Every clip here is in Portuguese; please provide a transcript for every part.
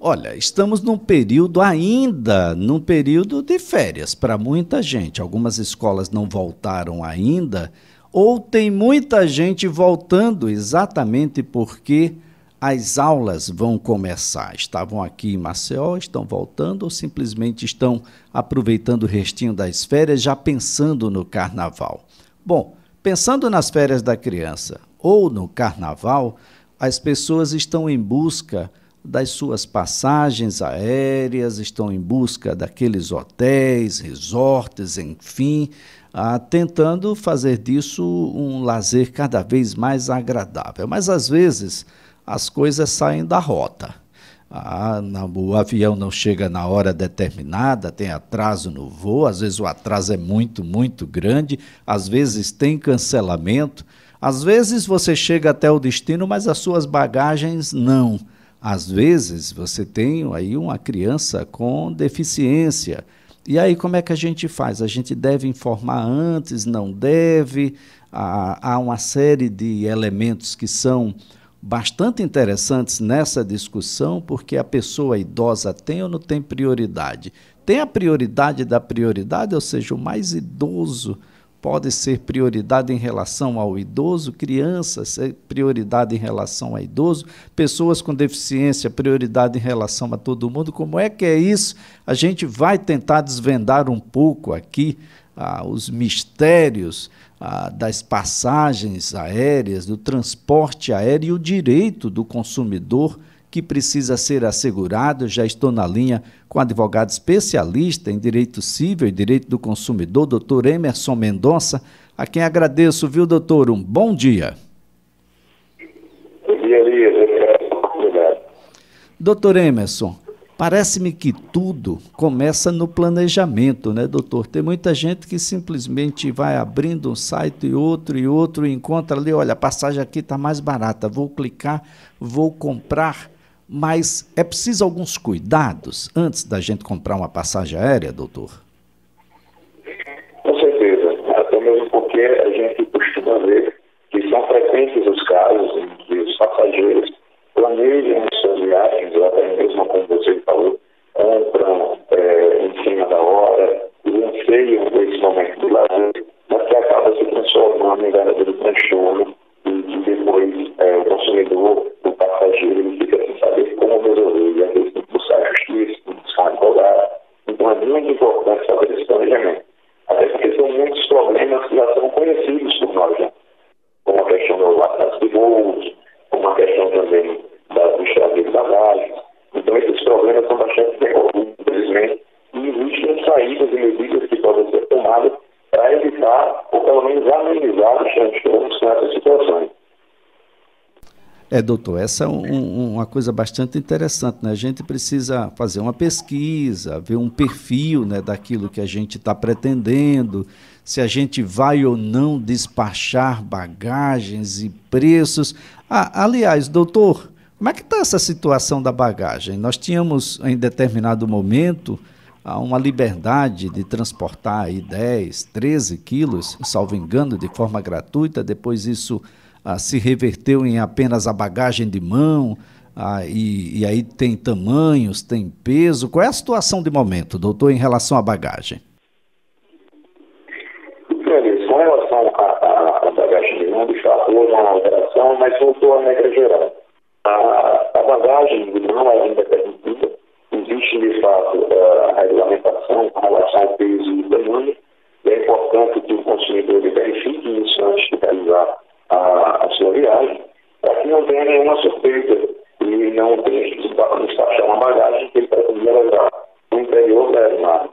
Olha, estamos num período de férias para muita gente. Algumas escolas não voltaram ainda, ou tem muita gente voltando exatamente porque as aulas vão começar. Estavam aqui em Maceió, estão voltando ou simplesmente estão aproveitando o restinho das férias, já pensando no carnaval. Bom, pensando nas férias da criança ou no carnaval, as pessoas estão em busca das suas passagens aéreas, estão em busca daqueles hotéis, resorts, enfim, tentando fazer disso um lazer cada vez mais agradável. Mas, às vezes, as coisas saem da rota. O avião não chega na hora determinada, tem atraso no voo, às vezes o atraso é muito, muito grande, às vezes tem cancelamento, às vezes você chega até o destino, mas as suas bagagens não. Às vezes você tem aí uma criança com deficiência. E aí como é que a gente faz? A gente deve informar antes, não deve? Há uma série de elementos que são bastante interessantes nessa discussão, porque a pessoa idosa tem ou não tem prioridade? Tem a prioridade da prioridade, ou seja, o mais idoso pode ser prioridade em relação ao idoso, crianças, prioridade em relação ao idoso, pessoas com deficiência, prioridade em relação a todo mundo. Como é que é isso? A gente vai tentar desvendar um pouco aqui os mistérios das passagens aéreas, do transporte aéreo e o direito do consumidor que precisa ser assegurado. Já estou na linha com o advogado especialista em direito civil e direito do consumidor, doutor Emerson Mendonça, a quem agradeço, viu, doutor? Um bom dia. Bom dia, Elias. Obrigado. Doutor Emerson, parece-me que tudo começa no planejamento, né, doutor? Tem muita gente que simplesmente vai abrindo um site e outro, e encontra ali, olha, a passagem aqui está mais barata, vou clicar, vou comprar. Mas é preciso alguns cuidados antes da gente comprar uma passagem aérea, doutor? Com certeza. Até mesmo porque a gente costuma ver que são frequentes os casos em que os passageiros planejam suas viagens, ou até mesmo, como você falou, compram em cima da hora, e anseiam por esse momento de lazer, mas que acaba se transformando em verdadeiro transtorno, e que depois o consumidor, o passageiro, ele fica sem saber como resolver, e às vezes tem que buscar justiça, tem que buscar advogado. Então é muito importante fazer esse planejamento. Até porque são muitos problemas que já são conhecidos por nós, né? Como a questão do atraso de voos, como a questão também do extravio de bagagens. Então esses problemas são bastante recorrentes, infelizmente, e existem saídas e medidas que podem ser tomadas para evitar, ou pelo menos amenizar os transtornos com essas situações. Doutor, essa é uma coisa bastante interessante, né? A gente precisa fazer uma pesquisa, ver um perfil, né, daquilo que a gente está pretendendo, se a gente vai ou não despachar bagagens e preços. Aliás, doutor, como é que está essa situação da bagagem? Nós tínhamos, em determinado momento, uma liberdade de transportar aí 10, 13 quilos, salvo engano, de forma gratuita. Depois isso se reverteu em apenas a bagagem de mão, e aí tem tamanhos, tem peso. Qual é a situação de momento, doutor, em relação à bagagem? Com relação à bagagem de mão, de fato, houve uma alteração, mas voltou à regra geral. A bagagem de mão ainda é permitida. Existe, de fato, a regulamentação com relação ao peso e tamanho. E é importante que o consumidor verifique isso antes de realizar a sua viagem, para que não tenha nenhuma surpresa e não tenha que despachar uma bagagem que ele pretendia levar no interior da aeronave.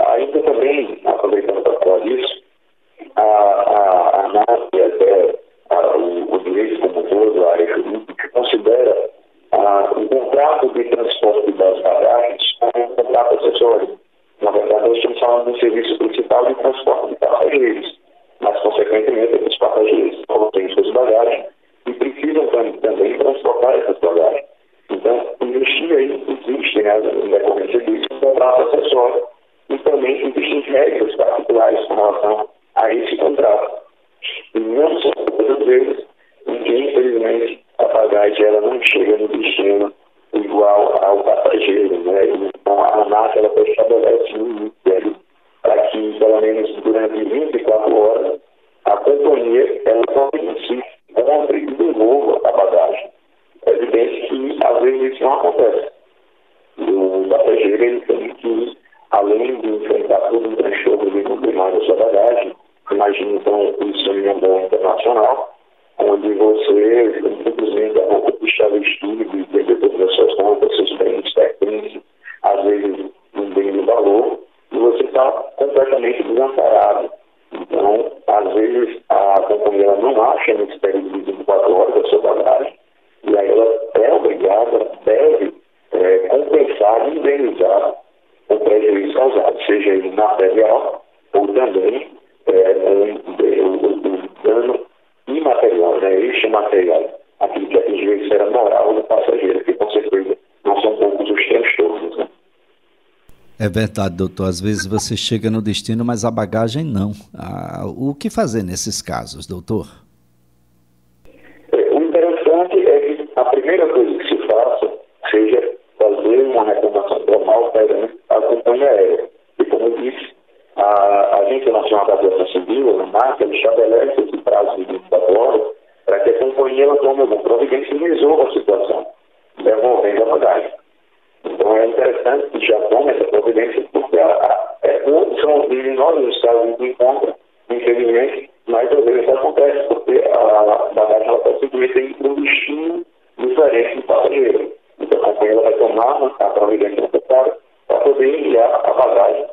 Ainda também, aproveitando para falar disso, a ANAC e até o direito como todo, a área jurídica, considera o contrato de transporte das bagagens como um contrato acessório. Na verdade, nós estamos falando do serviço principal de transporte de passageiros, mas, consequentemente, esses passageiros têm suas bagagens e precisam também transportar essas bagagens. Então, existe, né, em decorrência disso, um contrato acessório, e também existem regras particulares com relação a esse contrato. E não são todas as vezes em que, infelizmente, a bagagem ela não chega no destino igual ao passageiro, né? Então, a ANAC, ela estabelece um limite para que, pelo menos durante 24 horas, a companhia, ela providencie, compre e devolva a bagagem. É evidente que, às vezes, isso não acontece. O passageiro, ele tem que, além de enfrentar todo um transtorno de cumprimento da sua bagagem, imagine, então, isso em um voo internacional, onde você simplesmente a roupa está vestido de perder todas as suas roupas, seus bens, pertences, às vezes um bem de valor, e você está completamente desamparado. Então, às vezes, a companhia não acha nesse período de 24 horas a sua bagagem, e aí ela é obrigada, deve compensar e indenizar o prejuízo causado, seja ele material ou também o dano imaterial, né? Este material, aquilo que atingiu a esfera moral do passageiro, que com certeza não são poucos os transtornos, né? É verdade, doutor. Às vezes você chega no destino, mas a bagagem não. O que fazer nesses casos, doutor? O interessante é que a primeira coisa que se faça seja fazer uma reclamação formal perante a companhia aérea. E como eu disse, a Agência Nacional da Aviação Civil, a ANAC, estabelece esse prazo de 24 horas para que a companhia ela tome alguma providência e resolva a situação, devolvendo a bagagem. Então é interessante que já tome essa providência, porque são inúmeros casos que encontra, infelizmente, mas às vezes acontece, porque a bagagem ela está simplesmente indo para um destino diferente do passageiro. Então a companhia vai tomar a providência necessária para poder enviar a bagagem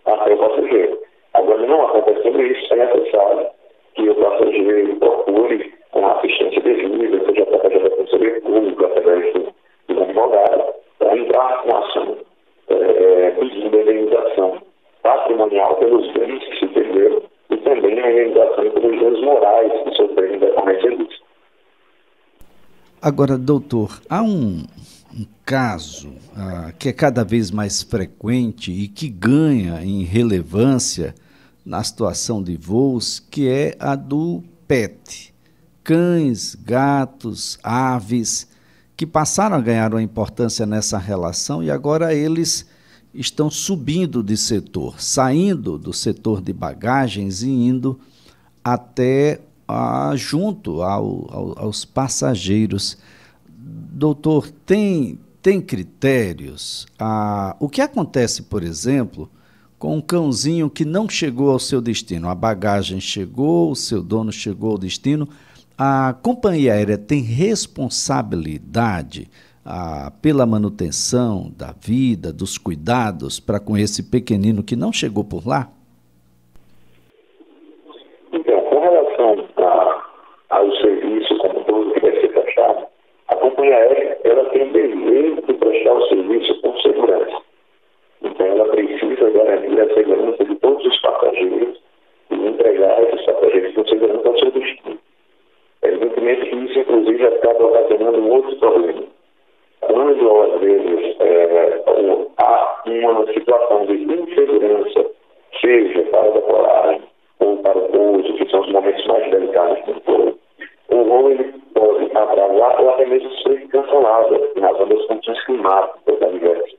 até o passageiro. Agora, não acontecendo isso, é necessário que o passageiro procure uma assistência devida, seja através da Defensoria Pública, através do advogado, para entrar com ação pedindo a indenização patrimonial pelos bens que se perderam e também a indenização pelos danos morais que sofreram em decorrência disso. Agora, doutor, há um caso que é cada vez mais frequente e que ganha em relevância na situação de voos, que é a do PET. Cães, gatos, aves, que passaram a ganhar uma importância nessa relação e agora eles estão subindo de setor, saindo do setor de bagagens e indo até junto aos passageiros. Doutor, tem critérios? O que acontece, por exemplo, com um cãozinho que não chegou ao seu destino? A bagagem chegou, o seu dono chegou ao destino. A companhia aérea tem responsabilidade pela manutenção da vida, dos cuidados para com esse pequenino que não chegou por lá? Então, com relação ao serviço como todo que deve ser prestado, a companhia aérea ela tem o dever de prestar o serviço com segurança. Então, ela precisa garantir a segurança de todos os passageiros e entregar esses passageiros com segurança ao seu destino. Evidentemente que isso, inclusive, acaba ocasionando um outro problema. Quando, às vezes, há uma situação de insegurança, seja para a decolagem ou para o pouso, que são os momentos mais delicados do voo, o voo ele pode atrasar ou até mesmo ser cancelado, em razão das condições climáticas adversas.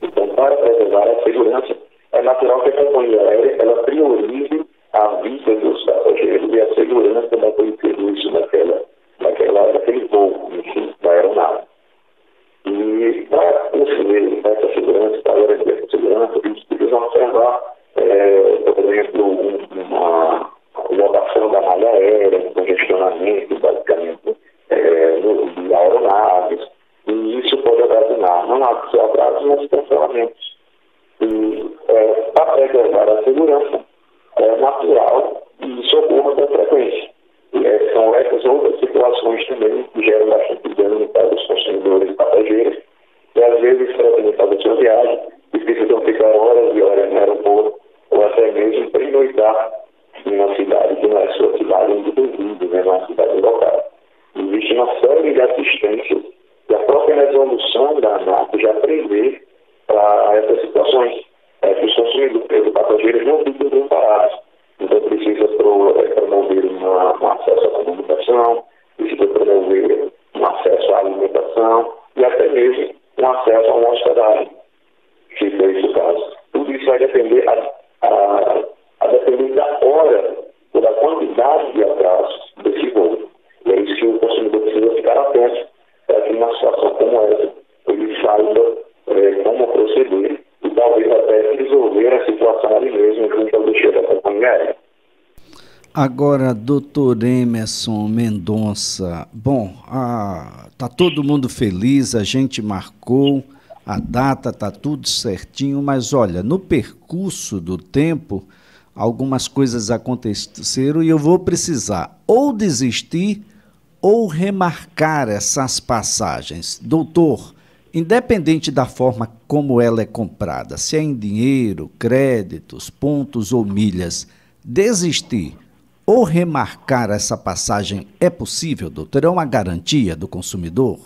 Então, para preservar a segurança, é natural que a companhia aérea ela priorize a vida dos passageiros e a segurança daquele serviço daquele voo, enfim, da aeronave. E para conseguir essa segurança, para garantir essa segurança, eles precisam observar, por exemplo, uma lotação da malha aérea, um congestionamento, basicamente, de aeronaves, e isso pode ocasionar não só atrasos, mas cancelamentos. E para preservar a segurança, é natural e isso ocorra com frequência. São essas outras situações também que geram bastante dano para os consumidores e passageiros, que às vezes pretendem fazer sua viagem e precisam ficar horas e horas no aeroporto, ou até mesmo pernoitar em uma cidade que não é sua cidade onde reside, né, numa cidade local. Existe uma série de assistências e a própria resolução da ANAC já prevê para essas situações, que os consumidores e passageiros não fiquem desamparados. Então, precisa promover um acesso à comunicação, precisa promover um acesso à alimentação e até mesmo um resolver a situação ali mesmo junto ao guichê da companhia aérea. Agora, doutor Emerson Mendonça, bom, tá todo mundo feliz, a gente marcou a data, tá tudo certinho, mas olha, no percurso do tempo, algumas coisas aconteceram e eu vou precisar ou desistir ou remarcar essas passagens. Doutor, independente da forma como ela é comprada, se é em dinheiro, créditos, pontos ou milhas, desistir ou remarcar essa passagem é possível, doutor? É uma garantia do consumidor?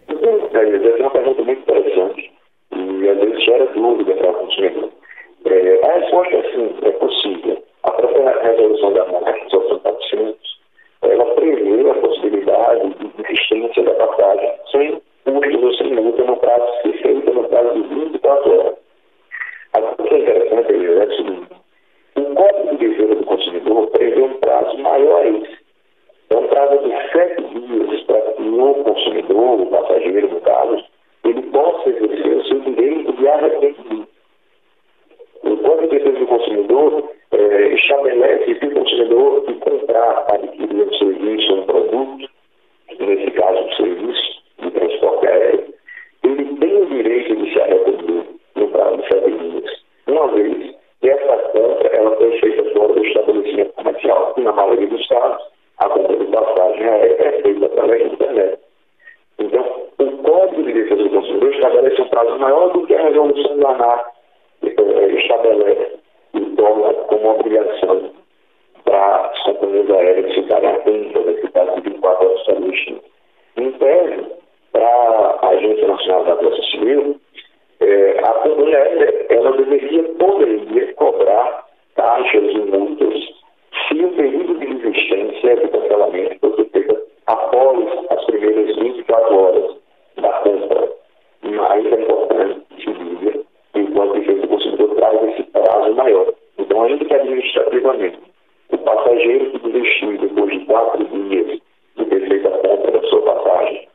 Essa é uma pergunta muito interessante e às vezes gera dúvida para o consumidor. A resposta é sim, é possível. A própria resolução da ANAC, ela prevê a possibilidade de existência da passagem sem custos ou sem multa no prazo, se feita no prazo de 24 horas. Agora, o que é interessante é o seguinte: o Código de Defesa do Consumidor prevê um prazo maior a esse. É um prazo de 7 dias para que o consumidor, o passageiro, no caso, ele possa exercer o seu direito de arrependimento. O Código de Defesa do Consumidor estabelece que o consumidor que comprar, adquirir um serviço ou um produto, nesse caso um serviço de transporte aéreo, ele tem o direito de se arrepender no prazo de 7 dias. Uma vez que essa compra ela foi feita fora do estabelecimento comercial, e na maioria dos casos, a compra de passagem aérea é feita através da internet. Então, o Código de Defesa do Consumidor estabelece um prazo maior do que a resolução da ANAC estabelece e torna como obrigação para as companhias aéreas ficarem atentas a esse prazo de 24 horas estabelecido. Em tese, para a Agência Nacional da Aviação Civil, a companhia aérea ela poderia cobrar taxas e multas se o período de resistência de cancelamento fosse feito após as primeiras 24 horas da compra. Mas é importante que se diga que o Código de Defesa do Consumidor traz esse prazo maior. Então, ainda que administrativamente, o passageiro que desistiu depois de 4 dias de ter feito a compra da sua passagem,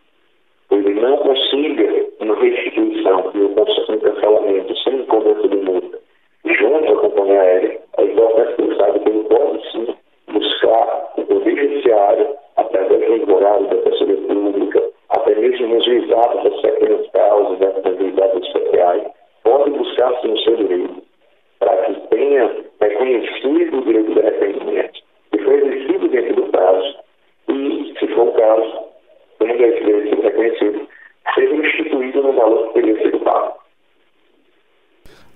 ele não consiga uma restituição e um cancelamento sem cobrança de multa junto à companhia aérea, é importante que ele saiba que ele pode sim buscar o Poder Judiciário, através do advogado da Defensoria Pública, até mesmo nos juizados das pequenas causas, nos juizados especiais, pode buscar sim o seu direito, para que tenha reconhecido o direito de arrependimento, que foi exercido dentro do prazo, e, se for o caso, tendo esse direito sido reconhecido, seja instituído no valor que teria sido pago.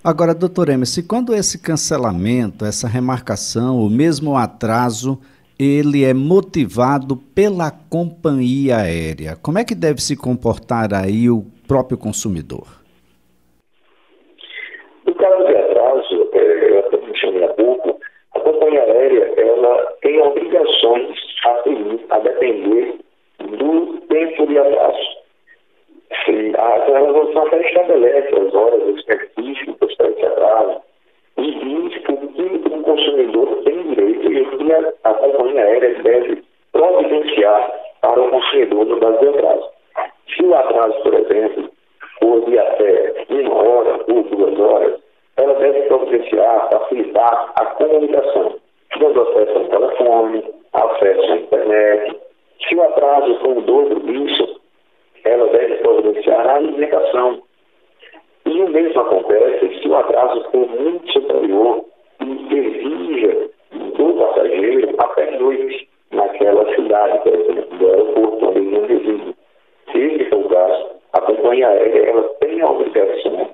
Agora, doutor Emerson, quando esse cancelamento, essa remarcação, ou mesmo o atraso, ele é motivado pela companhia aérea, como é que deve se comportar aí o próprio consumidor? No caso de atraso, eu até mencionei há pouco, a companhia aérea ela tem obrigações a seguir, a depender do tempo de atraso. A resolução até estabelece as horas específicas para esse atraso e diz que o consumidor tem direito e que a companhia aérea deve providenciar para o consumidor no caso de atraso. Se o atraso, por exemplo, for de até 1 hora ou 2 horas, ela deve providenciar, facilitar a comunicação, dando acesso ao telefone, acesso à internet. Se o atraso for o dobro disso, ela deve providenciar a alimentação. E o mesmo acontece se o atraso for muito superior e exija do passageiro até noite naquela cidade, por exemplo, do aeroporto onde ele não reside. Se esse for o caso, a companhia aérea ela tem a obrigação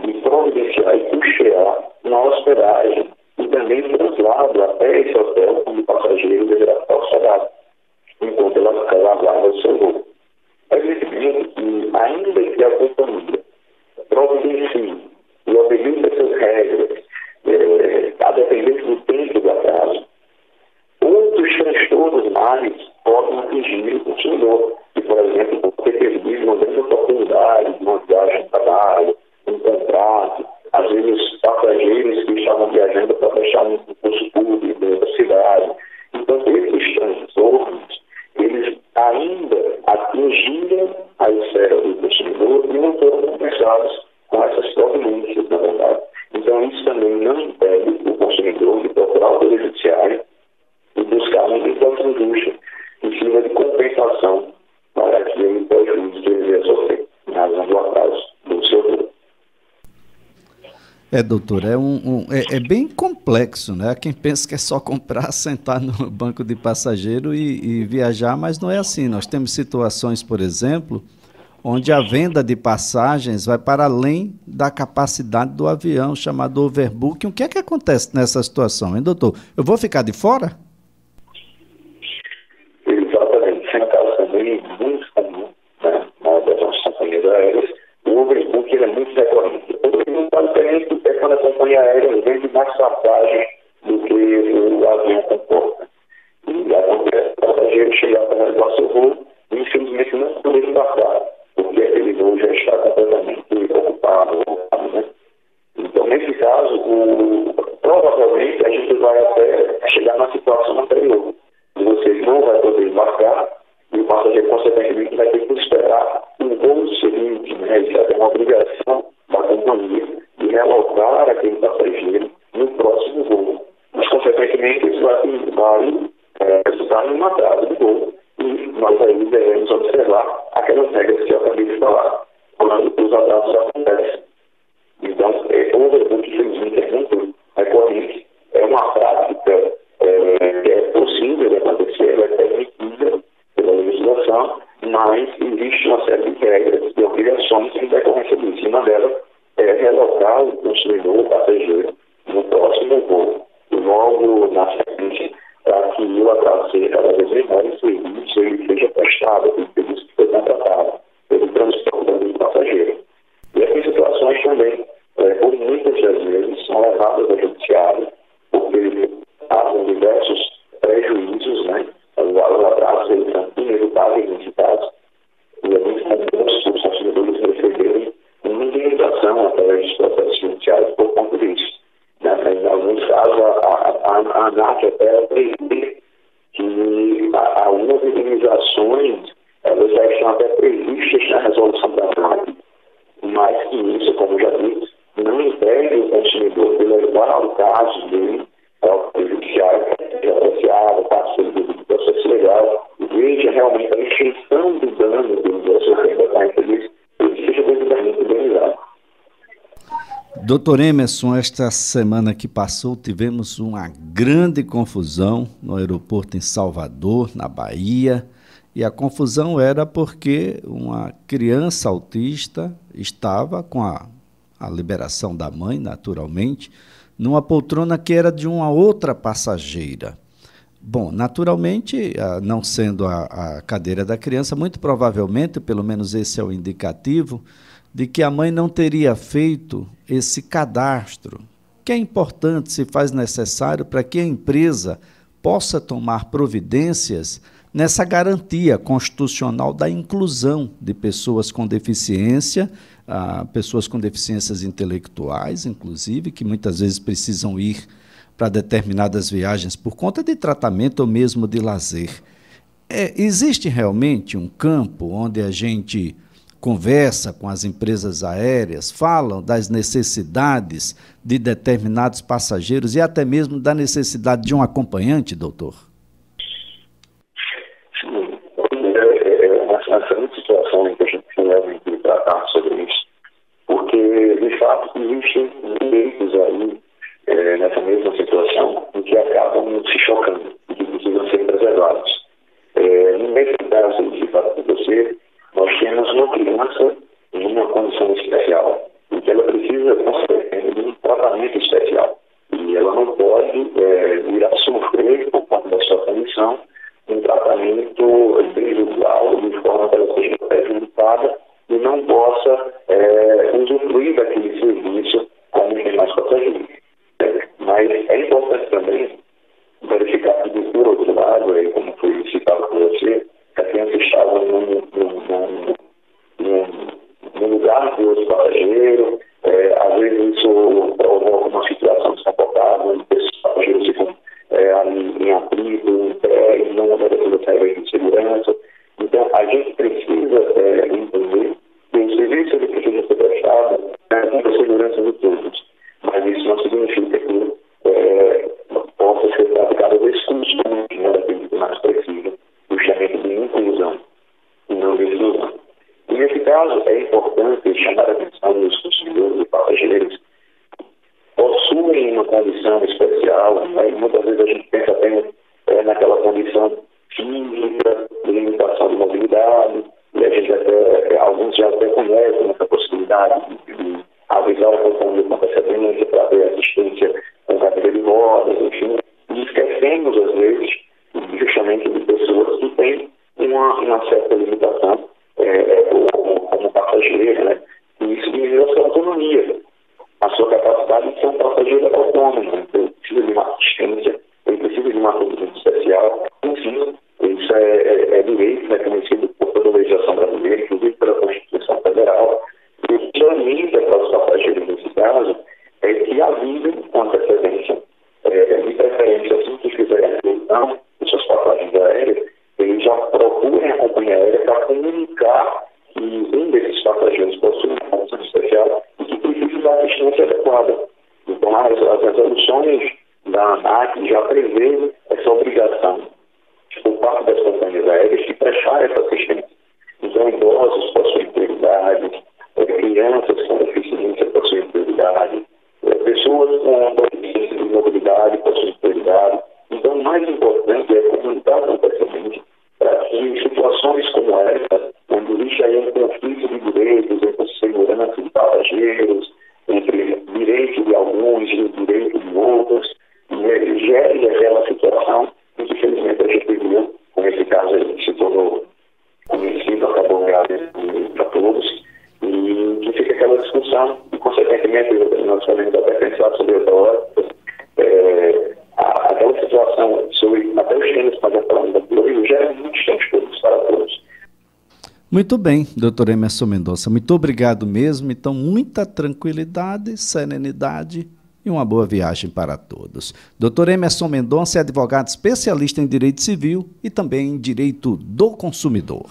de providenciar e custear uma hospedagem e também traslado até esse hotel onde o passageiro deverá estar hospedado, enquanto ela aguarda o seu voo. É evidente que, ainda que a companhia providencie e obedeça essas regras, a depender do tempo do atraso, outros transtornos mais podem atingir o consumidor, que, por exemplo, pode ter perdido uma grande oportunidade de uma viagem de trabalho, um contrato, às vezes passageiros que estavam viajando para fechar um concurso público da cidade. Então, esses transtornos, eles ainda atingiram a esfera Doutor, é bem complexo, né? Quem pensa que é só comprar, sentar no banco de passageiro e viajar, mas não é assim. Nós temos situações, por exemplo, onde a venda de passagens vai para além da capacidade do avião, chamado overbooking. O que é que acontece nessa situação, hein, doutor? Eu vou ficar de fora? Exatamente. Esse é um caso também muito comum, né, das companhias aéreas. O overbooking ele é muito recorrente. O caso diferente é quando a companhia aérea vende mais passagens do que o avião comporta. E acontece o passageiro chegar para realizar seu voo e infelizmente não poder embarcar, porque aquele voo já está completamente ocupado, né? Então, nesse caso, provavelmente a gente vai até chegar na situação anterior. Você não vai poder embarcar e o passageiro, consequentemente, vai ter que esperar o voo seguinte, né? Isso é uma obrigação da companhia de realocar aquele passageiro no próximo voo. Mas, consequentemente, isso vai resultar numa atraso do voo. E nós aí devemos observar aquelas regras que eu acabei de falar, quando os atrasos acontecem. Então, o overbooking, infelizmente, é muito recorrente. É uma prática que é possível de acontecer, ela é permitida pela legislação, mas existe uma série de regras e obrigações em decorrência disso. Uma delas é realocar o consumidor, o passageiro, no próximo voo, logo na sequência, para que o atraso seja cada vez menor e o serviço ele seja prestado, o serviço que foi contratado pelo transporte do passageiro. E essas situações também, por muitas das vezes, são levadas ao judiciário, porque há diversos prejuízos, né? Os atrasos eles são inevitáveis nesse caso, e é muito comum os consumidores receberem uma indenização através dos processos judiciais por conta disso. Em alguns casos, a ANAC até prevê que algumas indenizações elas já estão até previstas na resolução da ANAC, mas que isso, como já disse, não impede o consumidor de levar o caso dele ao judiciário, de apreciar o parceiro do processo legal, e veja realmente a extensão do dano que ele sofreu decorrência disso, ele seja devidamente indenizado. Doutor Emerson, esta semana que passou tivemos uma grande confusão no aeroporto em Salvador, na Bahia, e a confusão era porque uma criança autista estava com a liberação da mãe, naturalmente, numa poltrona que era de uma outra passageira. Bom, naturalmente, não sendo a cadeira da criança, muito provavelmente, pelo menos esse é o indicativo, de que a mãe não teria feito esse cadastro, que é importante, se faz necessário para que a empresa possa tomar providências nessa garantia constitucional da inclusão de pessoas com deficiência, pessoas com deficiências intelectuais, inclusive, que muitas vezes precisam ir para determinadas viagens por conta de tratamento ou mesmo de lazer. Existe realmente um campo onde a gente conversa com as empresas aéreas, falam das necessidades de determinados passageiros e até mesmo da necessidade de um acompanhante, doutor? Sim, essa é uma situação em que a gente deve tratar sobre isso, porque, de fato, existem direitos aí nessa mesma situação em que acabam se chocando e que precisam ser preservados. Nesse caso, de fato, de você, nós temos uma criança em uma condição especial, em que ela precisa de um tratamento especial. E ela não pode vir a sofrer, por conta da sua condição, um tratamento individual, de forma que ela seja prejudicada e não possa usufruir daquele serviço como os demais passageiros. Mas é importante também verificar que, por outro lado, como foi citado por você, que a criança estava num lugar de outro passageiro, às vezes isso provoca uma situação desconfortável, onde os passageiros ficam ali em atrito, em pé, e não obedecendo as regras de segurança. Então, a gente precisa entender que o serviço ele precisa ser prestado com a segurança de todos, mas isso não significa que possa ser praticado exclusivamente daquele que mais precisa, justamente de inclusão e não de exclusão. E nesse caso, é importante chamar a atenção dos consumidores e passageiros possuem uma condição especial, né? Muitas vezes a gente pensa apenas naquela condição física, de limitação de mobilidade, e a gente alguns já até conhecem essa possibilidade de avisar a companhia com antecedência para ter assistência com cadeira de rodas, enfim, e esquecemos às vezes justamente de pessoas que têm uma certa limitação como passageiro, né? E isso diminui a sua autonomia, a sua capacidade de ser um passageiro autônomo. Ele precisa de uma assistência, ele precisa de uma atendimento especial, enfim, isso é direito reconhecido por toda a legislação brasileira, inclusive pela Constituição Federal. E o que orienta para os passageiros nesse caso é que avisem com antecedência, de preferência assim que fizerem a questão de suas passagens aéreas, eles já procurem a companhia aérea para comunicar que um desses passageiros possui uma condição especial e que precisa da assistência adequada. Então, as resoluções da ANAC já prevêem essa obrigação por parte das companhias aéreas de prestar essa assistência. Então, idosos possuem prioridade, crianças com deficiência possuem prioridade, pessoas com deficiência de mobilidade possuem prioridade. Então, o mais importante é comunicar com antecedência para que em situações como essa, onde existe aí um conflito de direitos entre segurança de passageiros, entre direitos de alguns e direitos de outros, gere aquela situação em que, infelizmente, a gente viu, como esse caso aí se tornou conhecido, acabou grave para todos, e que fica aquela discussão, e, consequentemente, nós podemos até pensar sobre essa hora, aquela situação sobre até os gêneros, mas a falando da hoje, gera muitos tempos para todos. Muito bem, doutor Emerson Mendonça, muito obrigado mesmo. Então, muita tranquilidade, serenidade e uma boa viagem para todos. Doutor Emerson Mendonça é advogado especialista em direito civil e também em direito do consumidor.